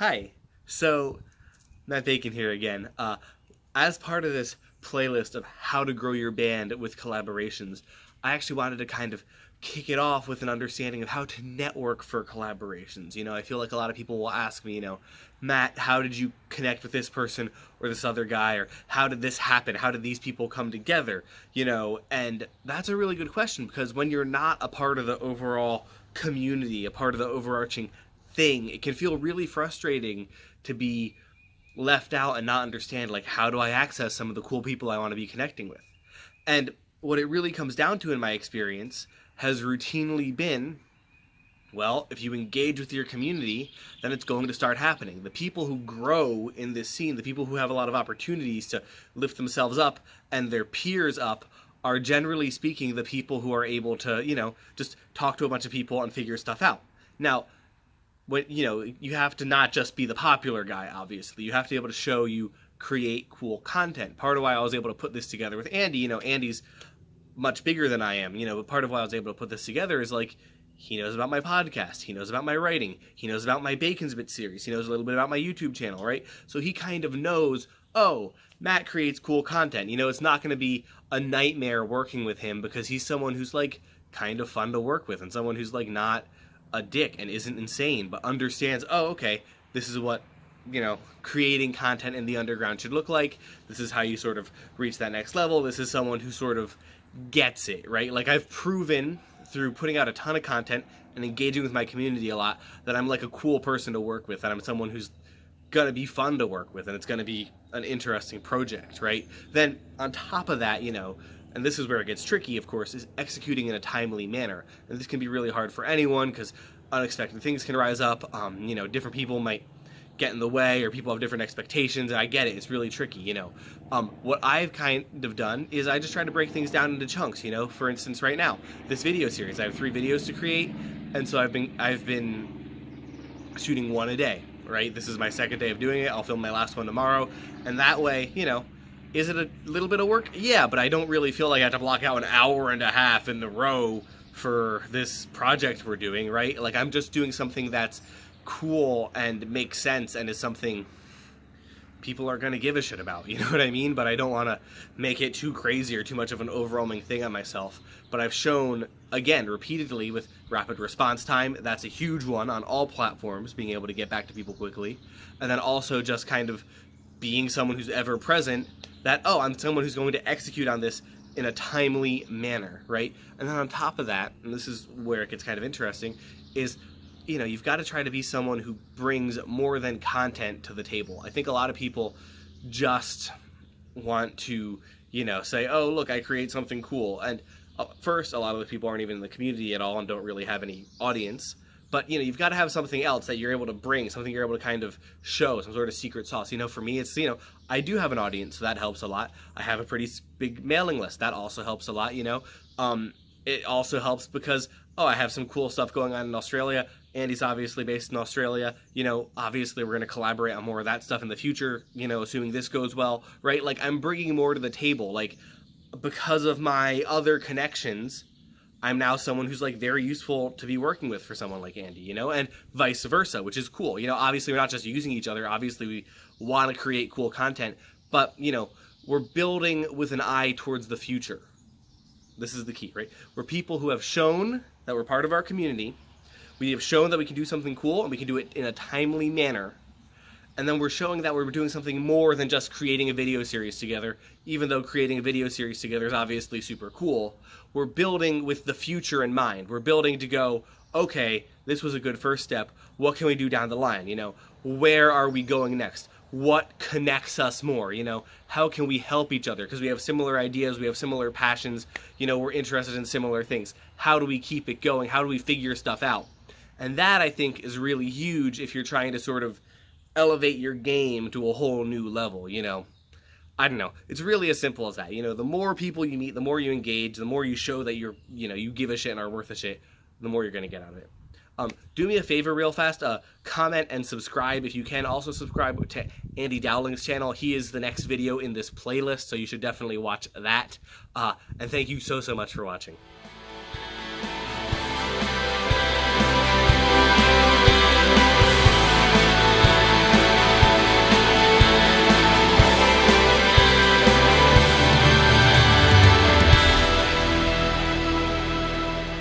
Hi. So, Matt Bacon here again. As part of this playlist of how to grow your band with collaborations, I actually wanted to kind of kick it off with an understanding of how to network for collaborations. I feel like a lot of people will ask me, Matt, how did you connect with this person or this other guy, or how did this happen? How did these people come together? And that's a really good question, because when you're not a part of the overall community, a part of the overarching thing, it can feel really frustrating to be left out and not understand, like, how do I access some of the cool people I want to be connecting with? And what it really comes down to, in my experience, has routinely been, well, if you engage with your community, then it's going to start happening. The people who grow in this scene, the people who have a lot of opportunities to lift themselves up and their peers up, are generally speaking the people who are able to, just talk to a bunch of people and figure stuff out. Now, when you have to not just be the popular guy, obviously. You have to be able to show you create cool content. Part of why I was able to put this together with Andy, Andy's much bigger than I am, but part of why I was able to put this together is, like, he knows about my podcast, he knows about my writing, he knows about my Bacon's Bit series, he knows a little bit about my YouTube channel, right? So he kind of knows, oh, Matt creates cool content. It's not going to be a nightmare working with him, because he's someone who's, like, kind of fun to work with, and someone who's, like, not a dick and isn't insane, but understands, oh, okay, this is what, creating content in the underground should look like. This is how you sort of reach that next level. This is someone who sort of gets it, right? Like, I've proven through putting out a ton of content and engaging with my community a lot that I'm, like, a cool person to work with, and I'm someone who's gonna be fun to work with, and it's gonna be an interesting project, right? Then on top of that, and this is where it gets tricky, of course, is executing in a timely manner. And this can be really hard for anyone, because unexpected things can rise up. Different people might get in the way, or people have different expectations, and I get it. It's really tricky, What I've kind of done is I just try to break things down into chunks, For instance, right now, this video series, I have 3 videos to create, and so I've been shooting one a day, right? This is my second day of doing it. I'll film my last one tomorrow, and that way, is it a little bit of work? Yeah, but I don't really feel like I have to block out an hour and a half in the row for this project we're doing, right? Like, I'm just doing something that's cool and makes sense and is something people are going to give a shit about, you know what I mean? But I don't want to make it too crazy or too much of an overwhelming thing on myself. But I've shown, again, repeatedly with rapid response time, that's a huge one on all platforms, being able to get back to people quickly. And then also just kind of being someone who's ever present, that, oh, I'm someone who's going to execute on this in a timely manner, right? And then on top of that, and this is where it gets kind of interesting, is, you've got to try to be someone who brings more than content to the table. I think a lot of people just want to, say, oh, look, I create something cool. And first, a lot of the people aren't even in the community at all and don't really have any audience. But, you've got to have something else that you're able to bring, something you're able to kind of show, some sort of secret sauce. For me, it's, I do have an audience, so that helps a lot. I have a pretty big mailing list. That also helps a lot, It also helps because, oh, I have some cool stuff going on in Australia. Andy's obviously based in Australia. Obviously we're going to collaborate on more of that stuff in the future, assuming this goes well, right? Like, I'm bringing more to the table. Like, because of my other connections, I'm now someone who's, like, very useful to be working with for someone like Andy, and vice versa, which is cool. Obviously we're not just using each other. Obviously we want to create cool content, but, we're building with an eye towards the future. This is the key, right? We're people who have shown that we're part of our community. We have shown that we can do something cool, and we can do it in a timely manner. And then we're showing that we're doing something more than just creating a video series together, even though creating a video series together is obviously super cool. We're building with the future in mind. We're building to go, okay, this was a good first step. What can we do down the line? Where are we going next? What connects us more? How can we help each other? Because we have similar ideas, we have similar passions, we're interested in similar things. How do we keep it going? How do we figure stuff out? And that, I think, is really huge if you're trying to sort of elevate your game to a whole new level, I don't know. It's really as simple as that. The more people you meet, the more you engage, the more you show that you're, you give a shit and are worth a shit, the more you're going to get out of it. Do me a favor real fast, comment and subscribe if you can. Also subscribe to Andy Dowling's channel. He is the next video in this playlist, so you should definitely watch that. And thank you so much for watching.